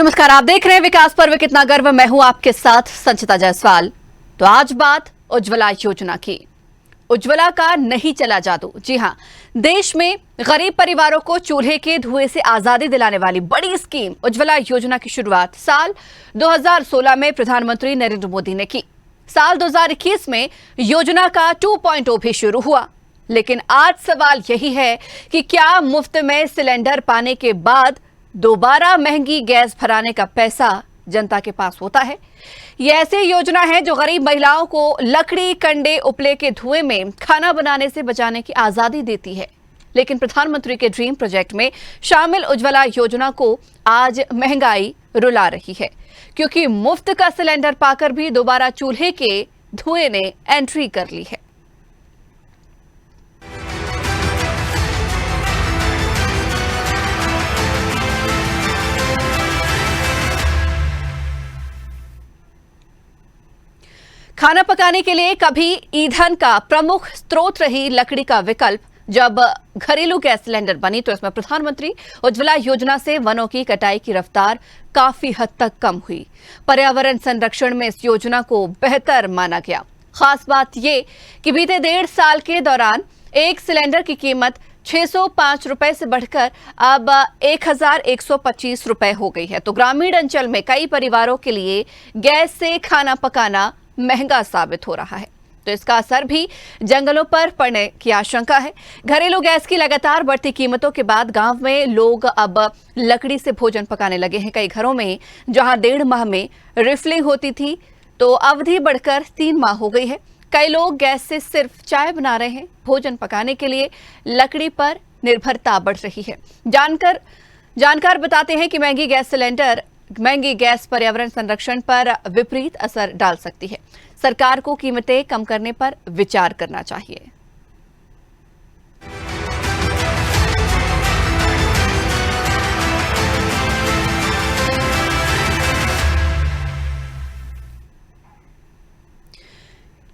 नमस्कार, आप देख रहे हैं विकास पर्व कितना गर्व। मैं हूं आपके साथ संचिता जायसवाल। तो आज बात उज्ज्वला योजना की। उज्ज्वला का नहीं चला जादू। जी हां, देश में गरीब परिवारों को चूल्हे के धुएं से आजादी दिलाने वाली बड़ी स्कीम उज्ज्वला योजना की शुरुआत साल 2016 में प्रधानमंत्री नरेंद्र मोदी ने की। साल 2021 में योजना का 2.0 भी शुरू हुआ। लेकिन आज सवाल यही है कि क्या मुफ्त में सिलेंडर पाने के बाद दोबारा महंगी गैस भराने का पैसा जनता के पास होता है? ये ऐसी योजना है जो गरीब महिलाओं को लकड़ी, कंडे, उपले के धुएं में खाना बनाने से बचाने की आजादी देती है। लेकिन प्रधानमंत्री के ड्रीम प्रोजेक्ट में शामिल उज्ज्वला योजना को आज महंगाई रुला रही है, क्योंकि मुफ्त का सिलेंडर पाकर भी दोबारा चूल्हे के धुएं ने एंट्री कर ली है। खाना पकाने के लिए कभी ईंधन का प्रमुख स्रोत रही लकड़ी का विकल्प जब घरेलू गैस सिलेंडर बनी, तो इसमें प्रधानमंत्री उज्ज्वला योजना से वनों की कटाई की रफ्तार काफी हद तक कम हुई। पर्यावरण संरक्षण में इस योजना को बेहतर माना गया। खास बात यह कि बीते 1.5 साल के दौरान एक सिलेंडर की कीमत 605 रुपए से बढ़कर अब 1125 रुपए हो गई है। तो ग्रामीण अंचल में कई परिवारों के लिए गैस से खाना पकाना महंगा साबित हो रहा है। तो इसका असर भी जंगलों पर पड़ने की आशंका है। घरेलू गैस की लगातार बढ़ती कीमतों के बाद गांव में लोग अब लकड़ी से भोजन पकाने लगे हैं। कई घरों में जहां 1.5 माह में रिफिलिंग होती थी, तो अवधि बढ़कर 3 माह हो गई है। कई लोग गैस से सिर्फ चाय बना रहे हैं। भोजन पकाने के लिए लकड़ी पर निर्भरता बढ़ रही है। जानकार बताते हैं कि महंगी गैस पर्यावरण संरक्षण पर विपरीत असर डाल सकती है। सरकार को कीमतें कम करने पर विचार करना चाहिए।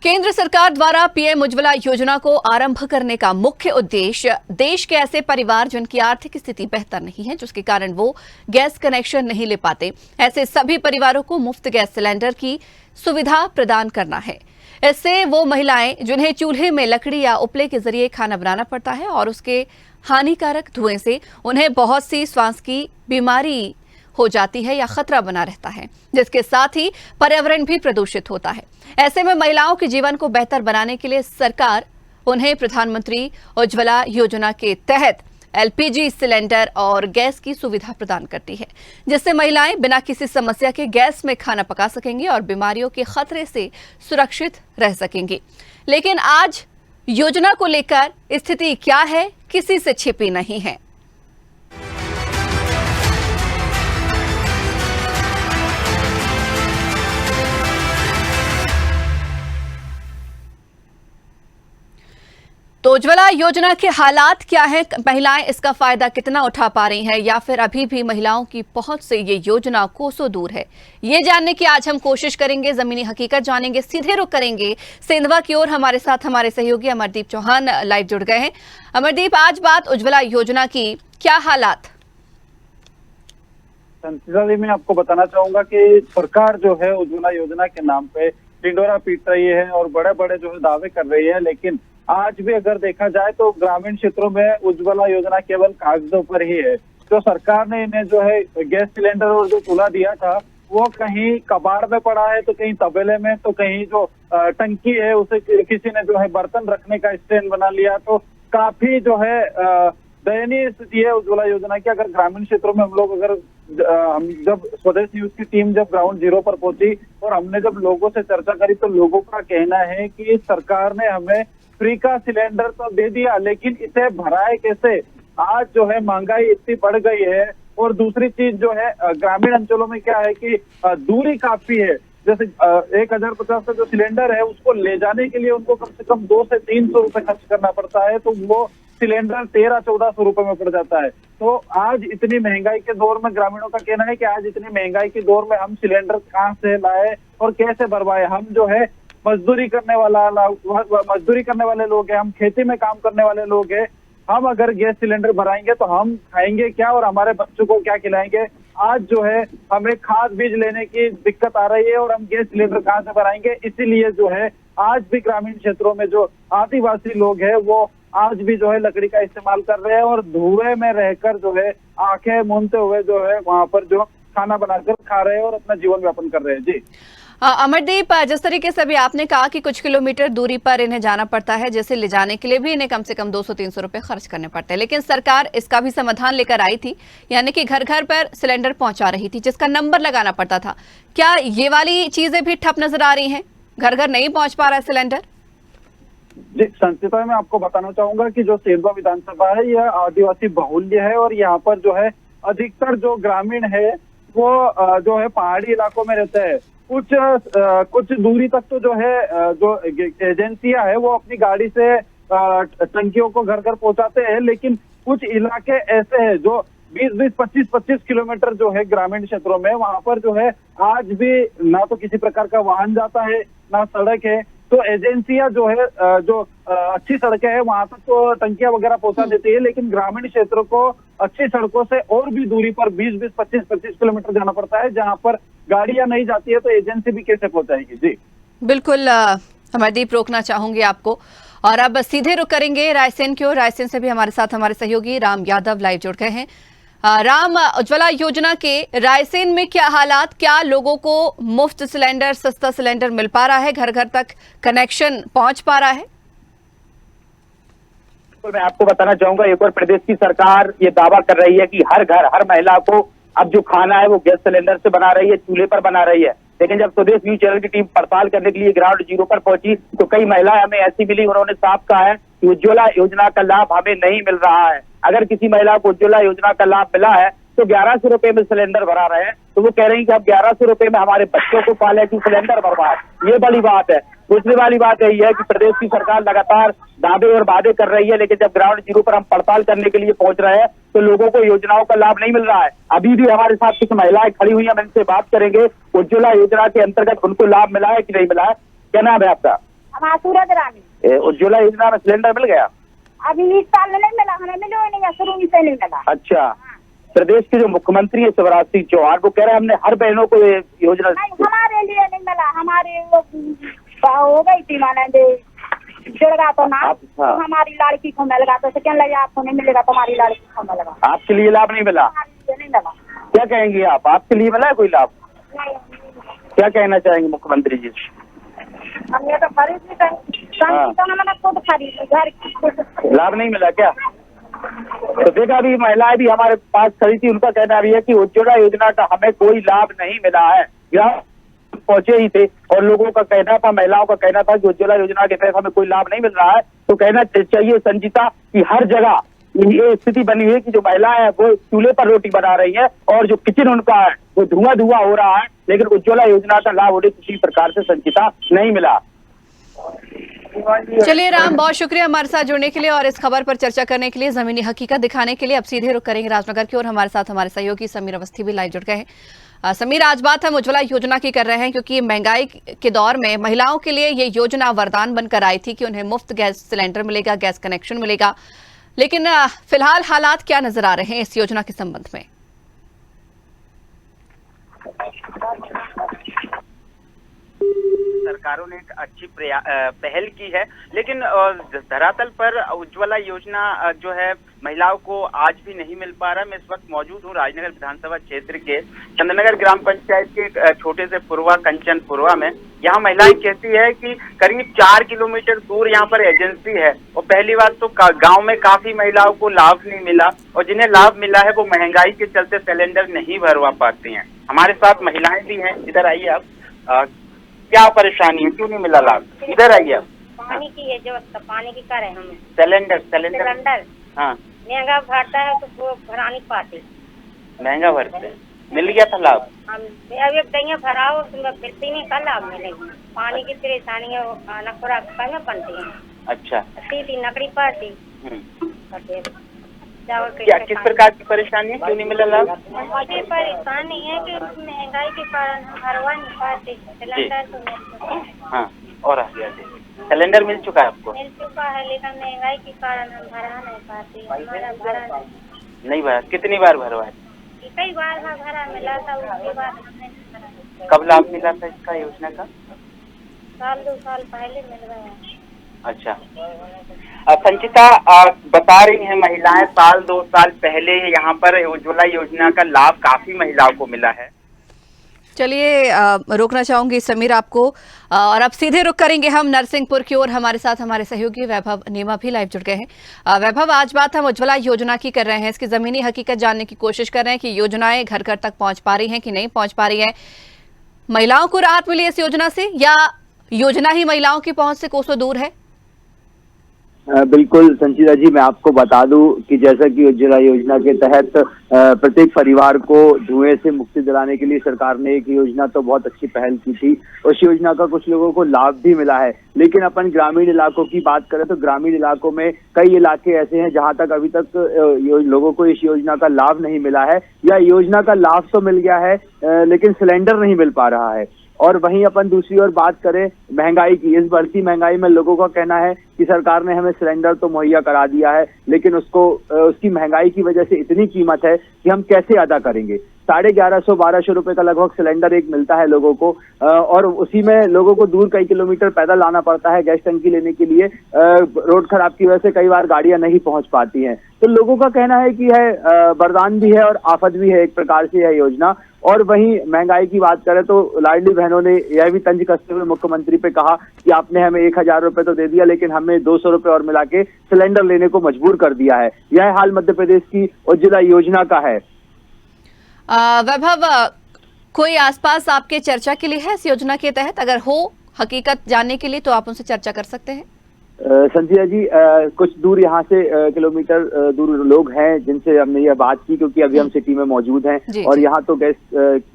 केंद्र सरकार द्वारा पीएम उज्ज्वला योजना को आरंभ करने का मुख्य उद्देश्य देश के ऐसे परिवार जिनकी आर्थिक स्थिति बेहतर नहीं है, जिसके कारण वो गैस कनेक्शन नहीं ले पाते, ऐसे सभी परिवारों को मुफ्त गैस सिलेंडर की सुविधा प्रदान करना है। इससे वो महिलाएं जिन्हें चूल्हे में लकड़ी या उपले के जरिए खाना बनाना पड़ता है और उसके हानिकारक धुएं से उन्हें बहुत सी श्वास की बीमारी हो जाती है या खतरा बना रहता है, जिसके साथ ही पर्यावरण भी प्रदूषित होता है। ऐसे में महिलाओं के जीवन को बेहतर बनाने के लिए सरकार उन्हें प्रधानमंत्री उज्ज्वला योजना के तहत एलपीजी सिलेंडर और गैस की सुविधा प्रदान करती है, जिससे महिलाएं बिना किसी समस्या के गैस में खाना पका सकेंगी और बीमारियों के खतरे से सुरक्षित रह सकेंगी। लेकिन आज योजना को लेकर स्थिति क्या है, किसी से छिपी नहीं है। तो उज्ज्वला योजना के हालात क्या है, महिलाएं इसका फायदा कितना उठा पा रही हैं, या फिर अभी भी महिलाओं की पहुंच से ये योजना कोसों दूर है, ये जानने की आज हम कोशिश करेंगे। जमीनी हकीकत जानेंगे। सीधे रुख करेंगे सेंधवा की ओर। हमारे साथ हमारे सहयोगी अमरदीप चौहान लाइव जुड़ गए हैं। अमरदीप, आज बात उज्ज्वला योजना की, क्या हालात? संचिता जी, मैं आपको बताना चाहूंगा कि सरकार जो है उज्ज्वला योजना के नाम पे ढिंढोरा पीट रही है और बड़े बड़े जो है दावे कर रही है, लेकिन आज भी अगर देखा जाए तो ग्रामीण क्षेत्रों में उज्ज्वला योजना केवल कागजों पर ही है। जो सरकार ने इन्हें जो है गैस सिलेंडर और जो चूल्हा दिया था, वो कहीं कबाड़ में पड़ा है, तो कहीं तबेले में, तो कहीं जो टंकी है उसे किसी ने जो है बर्तन रखने का स्टैंड बना लिया। तो काफी जो है दयनीय स्थिति है उज्ज्वला योजना की। अगर ग्रामीण क्षेत्रों में हम जब स्वदेश न्यूज की टीम जब ग्राउंड जीरो पर पहुंची और हमने जब लोगों से चर्चा करी, तो लोगों का कहना है कि सरकार ने हमें फ्री का सिलेंडर तो दे दिया, लेकिन इसे भराए कैसे? आज जो है महंगाई इतनी बढ़ गई है। और दूसरी चीज जो है, ग्रामीण अंचलों में क्या है कि दूरी काफी है। जैसे 1050 का जो सिलेंडर है, उसको ले जाने के लिए उनको कम से कम 200 से 300 रुपए खर्च करना पड़ता है, तो वो सिलेंडर 1300-1400 रुपए में पड़ जाता है। तो आज इतनी महंगाई के दौर में ग्रामीणों का कहना है कि आज इतनी महंगाई के दौर में हम सिलेंडर कहाँ से लाए और कैसे भरवाए? हम जो है मजदूरी करने वाले लोग हैं, हम खेती में काम करने वाले लोग हैं। हम अगर गैस सिलेंडर भराएंगे तो हम खाएंगे क्या और हमारे बच्चों को क्या खिलाएंगे? आज जो है हमें खाद बीज लेने की दिक्कत आ रही है और हम गैस सिलेंडर कहाँ से भराएंगे। इसीलिए जो है आज भी ग्रामीण क्षेत्रों में जो आदिवासी लोग हैं वो आज भी जो है लकड़ी का इस्तेमाल कर रहे हैं और धुएं में रहकर जो है आंखें मूंदते हुए जो है वहां पर जो खाना बनाकर खा रहे हैं और अपना जीवन यापन कर रहे हैं। जी अमरदीप, जिस तरीके से अभी आपने कहा कि कुछ किलोमीटर दूरी पर इन्हें जाना पड़ता है, जैसे ले जाने के लिए भी इन्हें कम से कम 200-300 रुपए खर्च करने पड़ते हैं, लेकिन सरकार इसका भी समाधान लेकर आई थी, यानी कि घर घर पर सिलेंडर पहुंचा रही थी जिसका नंबर लगाना पड़ता था। क्या ये वाली चीजें भी ठप नजर आ रही हैं? घर घर नहीं पहुंच पा रहा है सिलेंडर? जी संचिता, मैं आपको बताना चाहूंगा कि जो सेंधवा विधानसभा है यह आदिवासी बहुल्य है और यहाँ पर जो है अधिकतर जो ग्रामीण है वो जो है पहाड़ी इलाकों में रहते हैं। कुछ दूरी तक तो जो है जो एजेंसियां है वो अपनी गाड़ी से टंकियों को घर घर पहुंचाते हैं, लेकिन कुछ इलाके ऐसे हैं जो 20-20, 25-25 किलोमीटर जो है ग्रामीण क्षेत्रों में, वहां पर जो है आज भी ना तो किसी प्रकार का वाहन जाता है ना सड़क है। तो एजेंसियां जो है जो अच्छी सड़कें हैं वहां तक तो टंकियां वगैरह पहुंचा देती है, लेकिन ग्रामीण क्षेत्रों को अच्छी सड़कों से और भी दूरी पर 20-20, 25-25 किलोमीटर जाना पड़ता है, जहां पर गाड़ियां नहीं जाती है। तो एजेंसी भी कैसे पहुंचाएगी? जी बिल्कुल अमरदीप, रोकना चाहूंगी आपको और अब सीधे रुक करेंगे रायसेन की ओर। रायसेन से भी हमारे साथ हमारे सहयोगी राम यादव लाइव जुड़ गए हैं। राम, उज्ज्वला योजना के रायसेन में क्या हालात, क्या लोगों को मुफ्त सिलेंडर, सस्ता सिलेंडर मिल पा रहा है, घर घर तक कनेक्शन पहुंच पा रहा है? तो मैं आपको बताना चाहूंगा, एक और प्रदेश की सरकार ये दावा कर रही है कि हर घर हर महिला को अब जो खाना है वो गैस सिलेंडर से बना रही है, चूल्हे पर बना रही है। लेकिन जब स्वदेश न्यूज चैनल की टीम पड़ताल करने के लिए ग्राउंड जीरो पर पहुंची तो कई महिलाएं हमें ऐसी मिली, उन्होंने साफ कहा है कि उज्ज्वला योजना का लाभ हमें नहीं मिल रहा है। अगर किसी महिला को उज्ज्वला योजना का लाभ मिला है तो 1100 रुपए में सिलेंडर भरा रहे हैं, तो वो कह रही है कि अब 1100 रुपए में हमारे बच्चों को पाले की सिलेंडर भरवाए। ये बड़ी बात है। दूसरी वाली बात यही है कि प्रदेश की सरकार लगातार दावे और वादे कर रही है, लेकिन जब ग्राउंड जीरो पर हम पड़ताल करने के लिए पहुंच रहे हैं तो लोगों को योजनाओं का लाभ नहीं मिल रहा है। अभी भी हमारे साथ कुछ महिलाएं खड़ी हुई हैं, हम इनसे बात करेंगे। उज्ज्वला योजना के अंतर्गत उनको लाभ मिला है कि नहीं मिला है? क्या नाम है आपका? हमारा सूरज रानी। उज्ज्वला योजना में सिलेंडर मिल गया? अभी इस साल में नहीं मिला, हमें मिलो ही नहीं, शुरू से नहीं मिला। अच्छा, प्रदेश के जो मुख्यमंत्री है शिवराज सिंह चौहान, वो कह रहे हैं हमने हर बहनों को ये योजना। हमारे लिए नहीं मिला, हमारे हो गई थी माने जुड़गा तो ना, तो हमारी लड़की को मिल गया, तो क्या लगे आपको नहीं मिलेगा, तुम्हारी लड़की को मिलेगा। आपके लिए लाभ नहीं मिला? नहीं मिला। क्या कहेंगे आप, आपके लिए मिला है कोई लाभ? क्या कहना चाहेंगे मुख्यमंत्री जी? हमने तो खरीद खुद खरीदी, घर लाभ नहीं मिला क्या? तो देखा, अभी महिलाएं भी हमारे पास खड़ी थी, उनका कहना भी है कि उज्ज्वला योजना का हमें कोई लाभ नहीं मिला है। पहुंचे ही थे और लोगों का कहना था, महिलाओं का कहना था कि उज्ज्वला योजना के तहत हमें कोई लाभ नहीं मिल रहा है। तो कहना चाहिए संजीता कि हर जगह ये स्थिति बनी है कि जो महिलाएं हैं वो चूल्हे पर रोटी बना रही है और जो किचन उनका है वो धुआं हो रहा है, लेकिन उज्ज्वला योजना का लाभ उन्हें किसी प्रकार से संजीता नहीं मिला। चलिए राम, बहुत शुक्रिया हमारे साथ जुड़ने के लिए और इस खबर पर चर्चा करने के लिए, जमीनी हकीकत दिखाने के लिए। अब सीधे रुक करेंगे राजनगर की ओर। हमारे साथ हमारे सहयोगी समीर अवस्थी भी लाइव जुड़ गए हैं। समीर, आज बात हम उज्ज्वला योजना की कर रहे हैं क्योंकि महंगाई के दौर में महिलाओं के लिए ये योजना वरदान बनकर आई थी कि उन्हें मुफ्त गैस सिलेंडर मिलेगा, गैस कनेक्शन मिलेगा। लेकिन फिलहाल हालात क्या नजर आ रहे हैं इस योजना के संबंध में? सरकारों ने एक अच्छी पहल की है, लेकिन धरातल पर उज्ज्वला योजना जो है महिलाओं को आज भी नहीं मिल पा रहा। मैं इस वक्त मौजूद हूँ राजनगर विधानसभा क्षेत्र के चंद्रनगर ग्राम पंचायत के छोटे से पुरवा कंचनपुरवा में। यहाँ महिलाएं कहती है कि करीब 4 किलोमीटर दूर यहाँ पर एजेंसी है और पहली बात तो गांव में काफी महिलाओं को लाभ नहीं मिला और जिन्हें लाभ मिला है वो महंगाई के चलते सिलेंडर नहीं भरवा पाती हैं। हमारे साथ महिलाएं भी हैं, इधर आइए आप। क्या परेशानी है, क्यों नहीं मिला लाभ? इधर आइए आप। पानी की है जो पानी की कर है हमें सिलेंडर हाँ महंगा भरता है तो वो भरा नहीं पाते, महंगा भरते। मिल गया था लाभ? हम अब एक दैया भराओ मिलती नहीं, कल लाभ मिलेगी। पानी की परेशानी है, वो खाना खुराक करना बनती है। अच्छा, सीधी नकड़ी पड़ती। क्या किस प्रकार की परेशानी है, क्यों नहीं मिला लाभ? मुझे परेशानी है कि महंगाई के कारण हम भरवा नहीं पाते सिलेंडर तो। हाँ, और सिलेंडर मिल चुका है आपको? मिल चुका है, लेकिन महंगाई के कारण हम भरा नहीं पाते। हमारा भरा नहीं भरा। कितनी बार भरवाए? कई बार का भरा मिला था, उसके बाद हमने नहीं भरा। कब लाभ मिला था इसका योजना का? साल 2 साल पहले मिल गया। अच्छा। संचिता, बता रही हैं महिलाएं साल 2 साल पहले यहाँ पर उज्ज्वला योजना का लाभ काफी महिलाओं को मिला है। चलिए रोकना चाहूंगी समीर आपको, और अब सीधे रुक करेंगे हम नरसिंहपुर की ओर। हमारे साथ हमारे सहयोगी वैभव नेमा भी लाइव जुड़ गए हैं। वैभव, आज बात हम उज्ज्वला योजना की कर रहे हैं, इसकी जमीनी हकीकत जानने की कोशिश कर रहे हैं कि योजनाएं घर घर तक पहुंच पा रही हैं कि नहीं पहुंच पा रही है। महिलाओं को राहत मिली इस योजना से या योजना ही महिलाओं की पहुंच से कोसों दूर है? बिल्कुल संचिता जी, मैं आपको बता दूं कि जैसा कि उज्ज्वला योजना के तहत प्रत्येक परिवार को धुएं से मुक्ति दिलाने के लिए सरकार ने एक योजना तो बहुत अच्छी पहल की थी। उस योजना का कुछ लोगों को लाभ भी मिला है, लेकिन अपन ग्रामीण इलाकों की बात करें तो ग्रामीण इलाकों में कई इलाके ऐसे हैं जहां तक अभी तक लोगों को इस योजना का लाभ नहीं मिला है, या योजना का लाभ तो मिल गया है लेकिन सिलेंडर नहीं मिल पा रहा है। और वहीं अपन दूसरी ओर बात करें महंगाई की, इस बढ़ती महंगाई में लोगों का कहना है कि सरकार ने हमें सिलेंडर तो मुहैया करा दिया है, लेकिन उसकी महंगाई की वजह से इतनी कीमत है कि हम कैसे अदा करेंगे। 1150-1200 रुपए का लगभग सिलेंडर एक मिलता है लोगों को, और उसी में लोगों को दूर कई किलोमीटर पैदल आना पड़ता है गैस टंकी लेने के लिए। रोड खराब की वजह से कई बार गाड़ियां नहीं पहुंच पाती हैं। तो लोगों का कहना है कि यह वरदान भी है और आफत भी है एक प्रकार से यह योजना। और वहीं महंगाई की बात करें तो लाडली बहनों ने यह भी तंज कसते हुए मुख्यमंत्री पे कहा कि आपने हमें 1000 रुपए तो दे दिया, लेकिन हमें 200 रुपए और मिला के सिलेंडर लेने को मजबूर कर दिया है। यह हाल मध्य प्रदेश की उज्ज्वला योजना का है। वैभव, कोई आसपास आपके चर्चा के लिए है इस योजना के तहत? अगर हो हकीकत जानने के लिए तो आप उनसे चर्चा कर सकते हैं। संजय जी, कुछ दूर यहाँ से किलोमीटर दूर लोग हैं जिनसे हमने यह बात की, क्योंकि अभी हम सिटी में मौजूद हैं और यहाँ तो गैस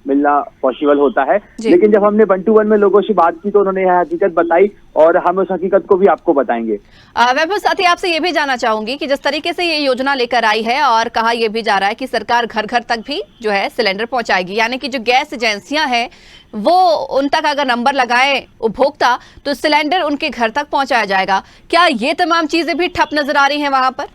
मिलना पॉसिबल होता है। लेकिन जब हमने 1 to 1 में लोगों से बात की तो उन्होंने यह हकीकत बताई और हम उस हकीकत को भी आपको बताएंगे। वैभव, साथ ही आपसे ये भी जानना चाहूंगी कि जिस तरीके से ये योजना लेकर आई है और कहा यह भी जा रहा है कि सरकार घर घर तक भी जो है सिलेंडर पहुंचाएगी, यानी कि जो गैस एजेंसियां हैं वो उन तक अगर नंबर लगाए उपभोक्ता तो सिलेंडर उनके घर तक पहुंचाया जाएगा। क्या ये तमाम चीजें भी ठप नजर आ रही हैं वहां पर?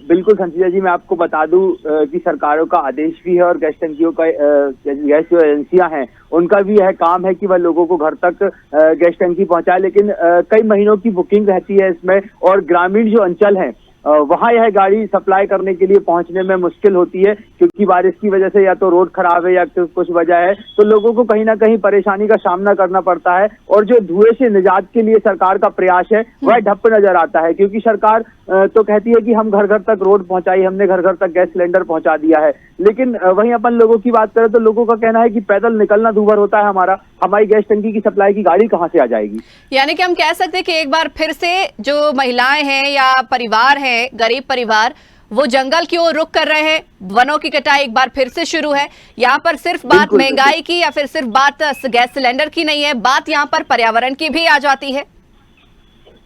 बिल्कुल संचिता जी, मैं आपको बता दूं कि सरकारों का आदेश भी है और गैस टंकियों का गैस जो एजेंसियां हैं उनका भी यह काम है कि वह लोगों को घर तक गैस टंकी पहुंचाए। लेकिन कई महीनों की बुकिंग रहती है इसमें, और ग्रामीण जो अंचल हैं वहां यह गाड़ी सप्लाई करने के लिए पहुंचने में मुश्किल होती है, क्योंकि बारिश की वजह से या तो रोड खराब है या कुछ वजह है, तो लोगों को कहीं ना कहीं परेशानी का सामना करना पड़ता है। और जो धुएं से निजात के लिए सरकार का प्रयास है वह ढप नजर आता है, क्योंकि सरकार तो कहती है कि हम घर घर तक रोड पहुंचाई, हमने घर घर तक गैस सिलेंडर पहुंचा दिया है, लेकिन वहीं अपन लोगों की बात करें तो लोगों का कहना है कि पैदल निकलना दूभर होता है हमारी गैस टंकी की सप्लाई की गाड़ी कहाँ से आ जाएगी। यानी कि हम कह सकते हैं कि एक बार फिर से जो महिलाएं हैं या परिवार हैं, गरीब परिवार, वो जंगल की ओर रुख कर रहे हैं। वनों की कटाई एक बार फिर से शुरू है। यहाँ पर सिर्फ बात महंगाई की या फिर सिर्फ बात गैस सिलेंडर की नहीं है, बात यहाँ पर पर्यावरण की भी आ जाती है।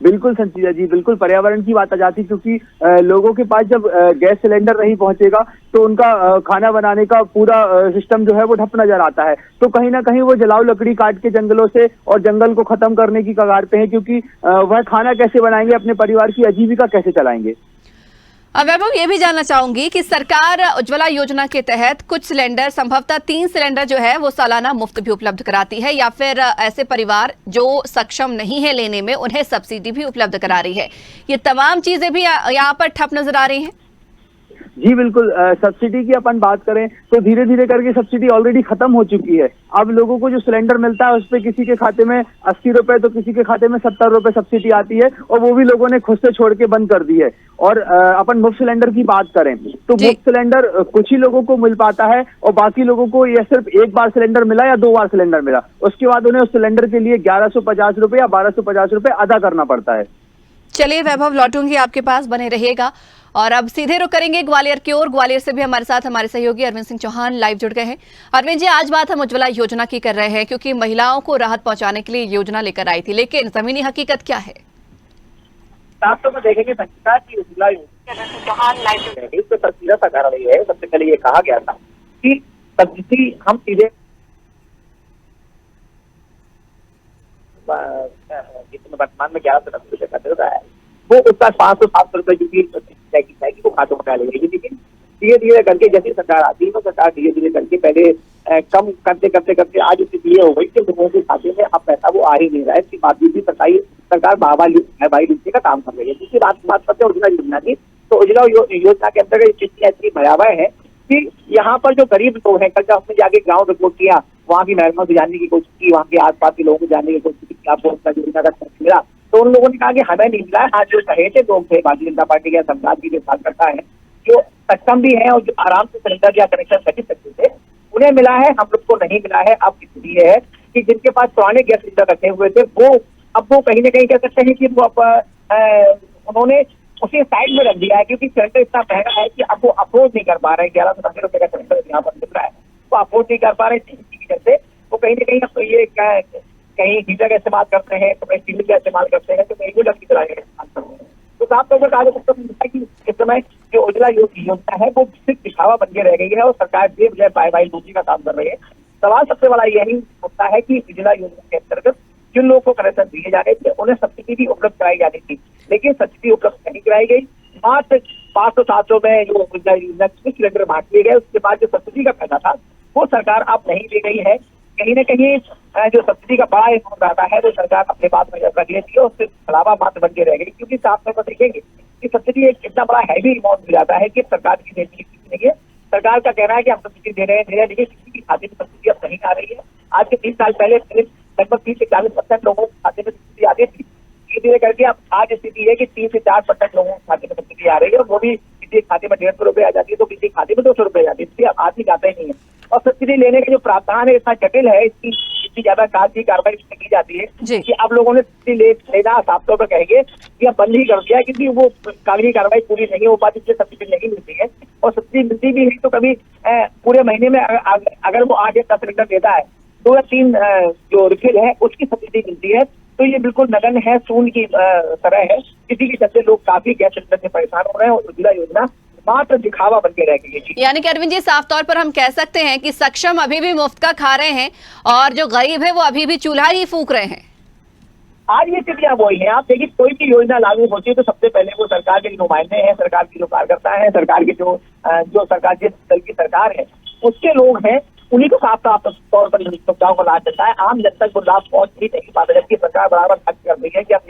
बिल्कुल संचिता जी, बिल्कुल पर्यावरण की बात आ जाती, क्योंकि लोगों के पास जब गैस सिलेंडर नहीं पहुंचेगा तो उनका खाना बनाने का पूरा सिस्टम जो है वो ठप नजर आता है। तो कहीं ना कहीं वो जलाऊ लकड़ी काट के जंगलों से और जंगल को खत्म करने की कगार पे है, क्योंकि वह खाना कैसे बनाएंगे, अपने परिवार की आजीविका कैसे चलाएंगे। वैभव, ये भी जानना चाहूंगी कि सरकार उज्ज्वला योजना के तहत कुछ सिलेंडर, संभवतः 3 सिलेंडर जो है वो सालाना मुफ्त भी उपलब्ध कराती है, या फिर ऐसे परिवार जो सक्षम नहीं है लेने में उन्हें सब्सिडी भी उपलब्ध करा रही है। ये तमाम चीजें भी यहाँ पर ठप नजर आ रही हैं। जी बिल्कुल, सब्सिडी की अपन बात करें तो धीरे धीरे करके सब्सिडी ऑलरेडी खत्म हो चुकी है। अब लोगों को जो सिलेंडर मिलता है उस पर किसी के खाते में 80 रुपए तो किसी के खाते में 70 रुपए सब्सिडी आती है, और वो भी लोगों ने खुद से छोड़ के बंद कर दी है। और अपन मुफ्त सिलेंडर की बात करें तो मुफ्त सिलेंडर कुछ ही लोगों को मिल पाता है, और बाकी लोगों को यह सिर्फ एक बार सिलेंडर मिला या 2 बार सिलेंडर मिला, उसके बाद उन्हें उस सिलेंडर के लिए 1150 रुपए या 1250 रुपए अदा करना पड़ता है। चलिए वैभव, लौटूंगी आपके पास, बने रहिएगा। और अब सीधे रुक करेंगे ग्वालियर की ओर। ग्वालियर से भी हमारे साथ हमारे सहयोगी अरविंद सिंह चौहान लाइव जुड़ गए हैं। अरविंद जी, आज बात हम उज्ज्वला योजना की कर रहे हैं, क्योंकि महिलाओं को राहत पहुंचाने के लिए योजना लेकर आई थी, लेकिन जमीनी हकीकत क्या है? तो में देखेंगे संचिता की उज्ज्वला योजना इसका तस्वीर सा कारण ये है, सबसे पहले ये कहा गया था कि सब्सिडी हम सीधे वर्तमान में 1110 रुपए का दे रहा है, वो उसका 500-700 रुपए जो कि वो खातों में डालेंगे। लेकिन धीरे धीरे करके जैसी सरकार आती है तो सरकार धीरे धीरे करके पहले कम करते करते करते आज स्थिति ये हो गई कि लोगों के खाते में अब पैसा वो आ ही नहीं रहा है। इसके बावजूद भी सरकार भाई लूटने का काम कर रही है। दूसरी बात करते हैं उज्ज्वला योजना की, तो उज्ज्वला योजना के अंतर्गत स्थिति ऐसी भयावह है कि यहाँ पर जो गरीब लोग हैं, कल जब हमने जाके गाँव रिपोर्ट किया, वहाँ की महिलाओं से जानने की कोशिश की, वहाँ के आसपास के लोगों को जानने की कोशिश की आपको योजना का खर्च मिला, तो उन लोगों ने कहा कि हमें नहीं मिला है। आज जो सहेजे लोग थे भारतीय जनता पार्टी के सरकार की जो कार्यकर्ता है, जो सक्षम भी है और जो आराम से सिलेंडर या कनेक्शन खरीद सकते थे, उन्हें मिला है, हम लोग को नहीं मिला है। अब स्थिति है कि जिनके पास पुराने गैस सिलेंडर रखे हुए थे वो कहीं ना कहीं कह सकते हैं कि वो अब उन्होंने उसे साइड में रख दिया है, क्योंकि सिलेंडर इतना महंगा है कि अब वो अफोर्ड नहीं कर पा रहे हैं। 1190 रुपए का सिलेंडर यहाँ पर मिल रहा है, वो अफोर्ड नहीं कर पा रहे हैं। इसी की वजह से वो कहीं ना कहीं अब ये कहीं हीटर का इस्तेमाल करते हैं, तो कहीं स्टील का इस्तेमाल करते हैं, तो कहीं वो की तरह इस्तेमाल करते हैं। तो साफ तौर पर कहा जा सकता है कि इस समय जो उज्ज्वला योजना है वो सिर्फ दिखावा बन के रह गई है और सरकार बेवजह भाई लूटने का काम कर रही है। सवाल सबसे बड़ा यही होता है कि उज्ज्वला योजना के अंतर्गत जिन लोगों को कनेक्शन दिए जा रहे थे उन्हें सब्सिडी भी उपलब्ध कराई जानी थी, लेकिन सब्सिडी उपलब्ध नहीं कराई गई। मात्र 500-700 में जो उज्ज्वला योजना सिलेंडर बांट लिए गए, उसके बाद जो सब्सिडी का पैसा था वो सरकार अब नहीं दे गई है। कहीं न कहीं जो सब्सिडी का बड़ा अमाउंट आता है वो सरकार अपने पास में रख लेती है, उससे अलावा बात बन के रह गई। क्योंकि साफ तौर पर देखेंगे कि सब्सिडी एक इतना बड़ा हैवी अमाउंट मिल जाता है कि सरकार की देने नहीं है। सरकार का कहना है कि हम सब्सिडी दे रहे हैं, लेकिन किसी की खाते में सब्सिडी अब नहीं आ रही है। आज से 30 साल पहले लगभग 30 से 40% लोगों के खाते में सब्सिडी आती थी। धीरे धीरे करके अब आज स्थिति है कि 3 से 4% लोगों के खाते में सब्सिडी आ रही है, और वो भी किसी खाते में 150 रुपए आ जाती है तो किसी खाते में 200 रुपए आ जाती है, इसलिए अब आदमी आता ही नहीं है। और सब्सिडी लेने के जो प्रावधान है इतना जटिल है, इसकी इतनी ज्यादा कागजी कार्रवाई की जाती है कि अब लोगों ने सब्सिडी लेना साफ तौर पर कहेंगे कि अब बंद ही कर दिया, क्योंकि वो कागजी कार्रवाई पूरी नहीं हो पाती, इसलिए सब्सिडी नहीं मिलती है। और सब्सिडी मिलती भी है तो कभी पूरे महीने में अगर वो 8 या 10 सिलेंडर देता है, 2 या 3 जो रिफिल है उसकी सब्सिडी मिलती है। तो ये बिल्कुल नगण्य है, सून की तरह है। इसी के चलते लोग काफी गैस सिलेंडर से परेशान हो रहे हैं और उज्ज्वला योजना मात्र दिखावा बन के रह गई है। यानी कि अरविंद जी, साफ तौर पर हम कह सकते हैं कि सक्षम अभी भी मुफ्त का खा रहे हैं और जो गरीब है वो अभी भी चूल्हा ही फूंक रहे हैं। आज ये स्थितियां वही हैं। आप देखिए, कोई भी योजना लागू होती है तो सबसे पहले वो सरकार के नुमाइंदे हैं, सरकार के जो कार्यकर्ता हैं, सरकार के जो सरकार जिस दल की सरकार है उसके लोग हैं, उन्हीं को साफ तौर पर समस्याओं को लाभ देता है। आम जनता को लाभ पहुंच ही नहीं पाता, जबकि सरकार बराबर खर्च कर रही है। कि अब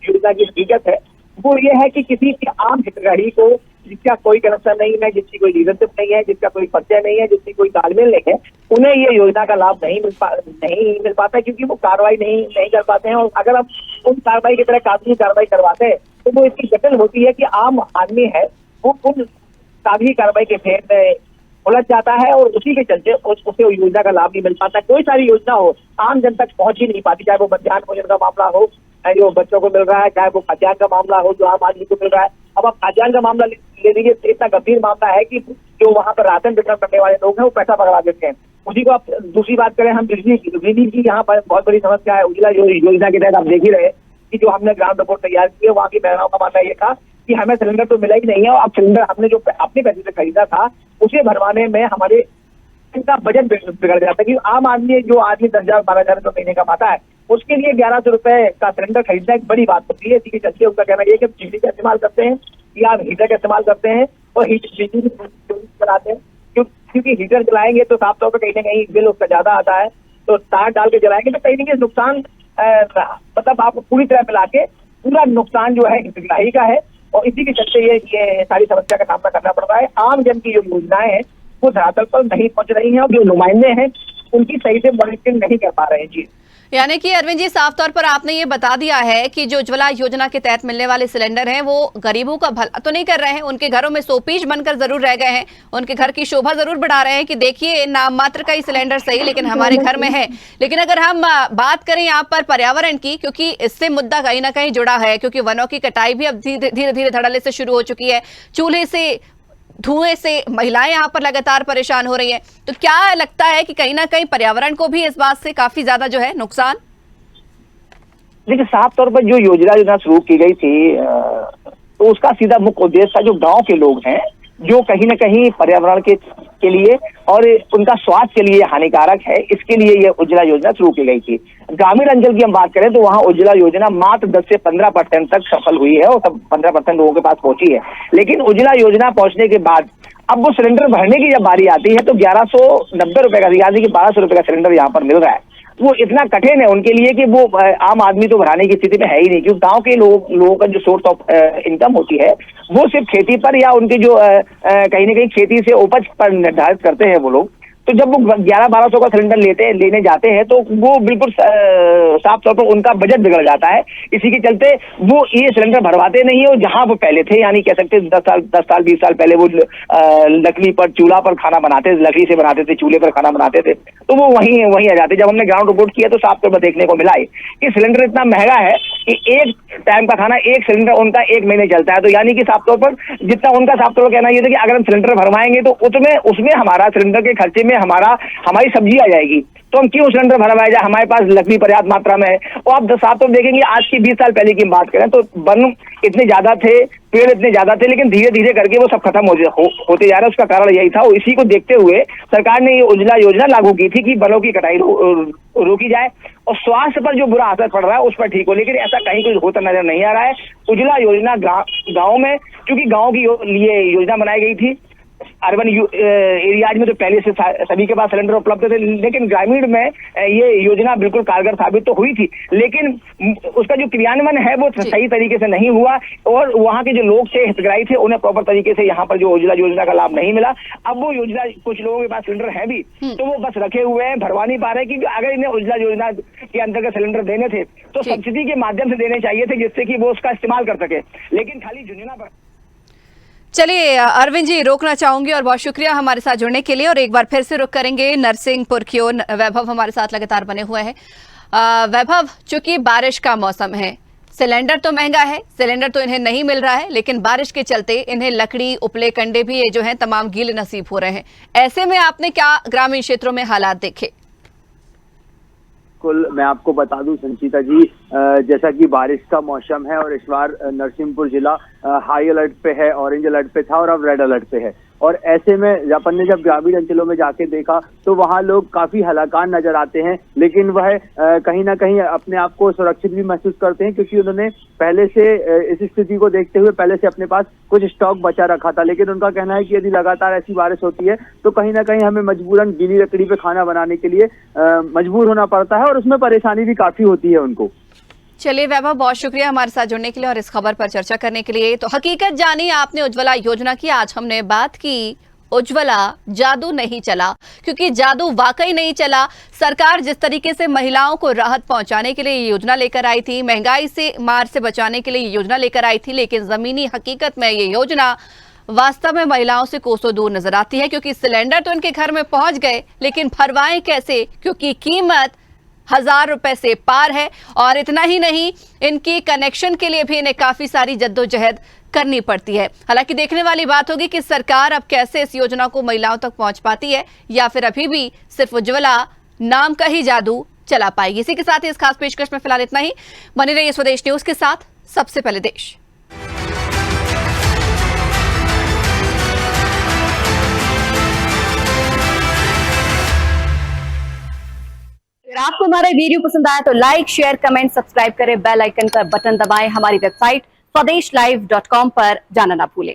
योजना की हकीकत है वो ये है कि किसी के आम हितग्राही को, जिसका कोई कनेक्शन नहीं है, जिसकी कोई लीडरशिप नहीं है, जिसका कोई परिचय नहीं है, जिसकी कोई तालमेल नहीं है, उन्हें ये योजना का लाभ नहीं मिल पाता, क्योंकि वो कार्रवाई नहीं कर पाते हैं। और अगर हम उन कार्रवाई की तरह कानूनी कार्रवाई करवाते हैं तो वो इतनी जटिल होती है कि आम आदमी है वो उन कानूनी कार्रवाई के फेर में उलझ जाता है और उसी के चलते उसे योजना का लाभ नहीं मिल पाता। कोई सारी योजना हो आम जन तक पहुंच ही नहीं पाती, चाहे वो मध्याह्न भोजन का मामला हो जो बच्चों को मिल रहा है, चाहे वो खाद्यान्न का मामला हो जो आम आदमी को मिल रहा है। अब आप खाद्यान्न का मामला ले लीजिए, इतना गंभीर मामला है कि जो वहाँ पर राशन वितरण करने वाले लोग हैं वो पैसा पकड़ा देते हैं उसी को। आप दूसरी बात करें हम बिजली की यहाँ पर बहुत बड़ी समस्या है। उज्ज्वला योजना के तहत आप देख ही रहे कि जो हमने ग्राउंड रिपोर्ट तैयार की है, वहाँ की महिलाओं का मानना ये था कि हमें सिलेंडर तो मिला ही नहीं है, और अब सिलेंडर हमने जो अपने पैसे से खरीदा था उसे भरवाने में हमारे इनका बजट बिगड़ जाता है। कि आम आदमी जो आदमी 10,000 12,000 रुपये महीने कमाता है उसके लिए 1100 रुपए का सिलेंडर खरीदना एक बड़ी बात होती है। इसी के चलते उनका कहना ये कि बिजली का इस्तेमाल करते हैं या हीटर का इस्तेमाल करते हैं और बिजली चलाते हैं, क्योंकि हीटर जलाएंगे तो साफ तौर पर कहीं ना कहीं बिल उसका ज्यादा आता है, तो तार डाल के जलाएंगे तो कहीं ना कहीं नुकसान, मतलब आपको पूरी तरह मिला के पूरा नुकसान जो है हितग्राही का है। और इसी के चलते ये सारी समस्या का सामना करना पड़ रहा है। आम जन की जो योजनाएं हैं वो धरातल पर नहीं पहुंच रही हैं और जो नुमाइंदे हैं उनकी सही से मॉनिटरिंग नहीं कर पा रहे हैं। जी, यानी कि अरविंद जी, साफ तौर पर आपने ये बता दिया है कि जो उज्ज्वला योजना के तहत मिलने वाले सिलेंडर हैं वो गरीबों का भला तो नहीं कर रहे हैं, उनके घरों में सोपीच बनकर जरूर रह गए हैं, उनके घर की शोभा जरूर बढ़ा रहे हैं कि देखिए नाम मात्र का ही सिलेंडर सही लेकिन हमारे घर में है। लेकिन अगर हम बात करें यहाँ पर पर्यावरण की, क्योंकि इससे मुद्दा कहीं ना कहीं जुड़ा है, क्योंकि वनों की कटाई भी अब धीरे धीरे धड़ल्ले से शुरू हो चुकी है, चूल्हे से धुएं से महिलाएं यहाँ पर लगातार परेशान हो रही हैं, तो क्या लगता है कि कहीं ना कहीं पर्यावरण को भी इस बात से काफी ज्यादा जो है नुकसान? देखिए, साफ तौर पर जो योजना शुरू की गई थी तो उसका सीधा मुख्य उद्देश्य था जो गांव के लोग हैं जो कहीं न कहीं पर्यावरण के लिए और उनका स्वास्थ्य के लिए हानिकारक है, इसके लिए ये उज्ज्वला योजना शुरू की गई थी। ग्रामीण अंचल की हम बात करें तो वहाँ उज्ज्वला योजना मात्र 10 से 15% तक सफल हुई है और सब 15% लोगों के पास पहुंची है। लेकिन उज्ज्वला योजना पहुंचने के बाद अब वो सिलेंडर भरने की जब बारी आती है तो 1190 रुपए का, यानी कि 1200 रुपए का सिलेंडर यहाँ पर मिल रहा है। वो इतना कठिन है उनके लिए कि वो आम आदमी तो भराने की स्थिति में है ही नहीं, क्योंकि गांव के लोगों का जो सोर्स ऑफ इनकम होती है वो सिर्फ खेती पर या उनके जो कहीं ना कहीं खेती से उपज पर निर्धारित करते हैं वो लोग। तो जब वो 1100-1200 का सिलेंडर लेने जाते हैं तो वो बिल्कुल साफ तौर पर उनका बजट बिगड़ जाता है। इसी के चलते वो ये सिलेंडर भरवाते नहीं है, और जहां वो पहले थे, यानी कह सकते 10 साल 20 साल पहले वो लकड़ी पर चूल्हा पर खाना बनाते थे, लकड़ी से बनाते थे, चूल्हे पर खाना बनाते थे, तो वो वहीं आ जाते। जब हमने ग्राउंड रिपोर्ट किया तो साफ तौर पर देखने को मिला है कि सिलेंडर इतना महंगा है कि एक टाइम का खाना, एक सिलेंडर उनका 1 महीने चलता है। तो यानी कि साफ तौर पर जितना उनका साफ तौर पर कहना ये था कि अगर हम सिलेंडर भरवाएंगे तो उसमें हमारा सिलेंडर के खर्चे में हमारी सब्जी आ जाएगी, तो हम क्यों सिलेंडर भरवाया जाए, हमारे पास लकड़ी पर्याप्त मात्रा में है। और आप साफ तौर देखेंगे आज की 20 साल पहले की बात करें तो वन इतने ज्यादा थे, पेड़ इतने ज्यादा थे, लेकिन धीरे धीरे करके वो सब खत्म होते जा रहे हैं। उसका कारण यही था, इसी को देखते हुए सरकार ने ये उज्ज्वला योजना लागू की थी कि वनों की कटाई रोकी जाए और स्वास्थ्य पर जो बुरा असर पड़ रहा है उस पर ठीक हो, लेकिन ऐसा कहीं कुछ होता नजर नहीं आ रहा है। उज्ज्वला योजना गाँव में, क्योंकि गाँव की लिए योजना बनाई गई थी, अर्बन एरियाज में तो पहले से सभी के पास सिलेंडर उपलब्ध थे, लेकिन ग्रामीण में ये योजना बिल्कुल कारगर साबित तो हुई थी, लेकिन उसका जो क्रियान्वयन है वो सही तरीके से नहीं हुआ, और वहाँ के जो लोग थे, हितग्राही थे, उन्हें प्रॉपर तरीके से यहाँ पर जो उज्ज्वला योजना का लाभ नहीं मिला। अब वो योजना, कुछ लोगों के पास सिलेंडर है भी तो वो बस रखे हुए हैं, भरवा नहीं पा रहे, क्योंकि अगर इन्हें उज्ज्वला योजना के अंतर्गत सिलेंडर देने थे तो सब्सिडी के माध्यम से देने चाहिए थे, जिससे कि वो उसका इस्तेमाल कर सके, लेकिन खाली झुंझुना पर। चलिए अरविंद जी, रोकना चाहूंगी और बहुत शुक्रिया हमारे साथ जुड़ने के लिए, और एक बार फिर से रुक करेंगे नरसिंहपुर की ओर। वैभव हमारे साथ लगातार बने हुए हैं। वैभव, चूंकि बारिश का मौसम है, सिलेंडर तो महंगा है, सिलेंडर तो इन्हें नहीं मिल रहा है, लेकिन बारिश के चलते इन्हें लकड़ी, उपले कंडे भी ये जो है तमाम गीले नसीब हो रहे हैं। ऐसे में आपने क्या ग्रामीण क्षेत्रों में हालात देखे? कुल मैं आपको बता दूं संचिता जी, जैसा कि बारिश का मौसम है और इस बार नरसिंहपुर जिला हाई अलर्ट पे है, ऑरेंज अलर्ट पे था और अब रेड अलर्ट पे है। और ऐसे में अपन ने जब ग्रामीण अंचलों में जाके देखा तो वहाँ लोग काफी हलाकान नजर आते हैं, लेकिन वह कहीं ना कहीं अपने आप को सुरक्षित भी महसूस करते हैं, क्योंकि उन्होंने पहले से इस स्थिति को देखते हुए पहले से अपने पास कुछ स्टॉक बचा रखा था। लेकिन उनका कहना है कि यदि लगातार ऐसी बारिश होती है तो कहीं ना कहीं हमें मजबूरन गीली लकड़ी पे खाना बनाने के लिए मजबूर होना पड़ता है, और उसमें परेशानी भी काफी होती है उनको। चलिए वैभव, बहुत शुक्रिया हमारे साथ जुड़ने के लिए और इस खबर पर चर्चा करने के लिए। तो हकीकत जानी आपने उज्ज्वला योजना की। आज हमने बात की उज्ज्वला जादू नहीं चला, क्योंकि जादू वाकई नहीं चला। सरकार जिस तरीके से महिलाओं को राहत पहुंचाने के लिए ये योजना लेकर आई थी, महंगाई से मार से बचाने के लिए ये योजना लेकर आई थी, लेकिन जमीनी हकीकत में ये योजना वास्तव में महिलाओं से कोसों दूर नजर आती है, क्योंकि सिलेंडर तो इनके घर में पहुंच गए, लेकिन भरवाएं कैसे, क्योंकि कीमत 1000 रुपए से पार है। और इतना ही नहीं, इनकी कनेक्शन के लिए भी इन्हें काफी सारी जद्दोजहद करनी पड़ती है। हालांकि देखने वाली बात होगी कि सरकार अब कैसे इस योजना को महिलाओं तक पहुंच पाती है, या फिर अभी भी सिर्फ उज्ज्वला नाम का ही जादू चला पाएगी। इसी के साथ ही इस खास पेशकश में फिलहाल इतना ही। बने रहिए स्वदेश न्यूज के साथ, सबसे पहले देश। अगर आपको हमारा वीडियो पसंद आया तो लाइक, शेयर, कमेंट, सब्सक्राइब करें, बेल आइकन का बटन दबाएं। हमारी वेबसाइट स्वदेशलाइव.com पर जाना ना भूलें।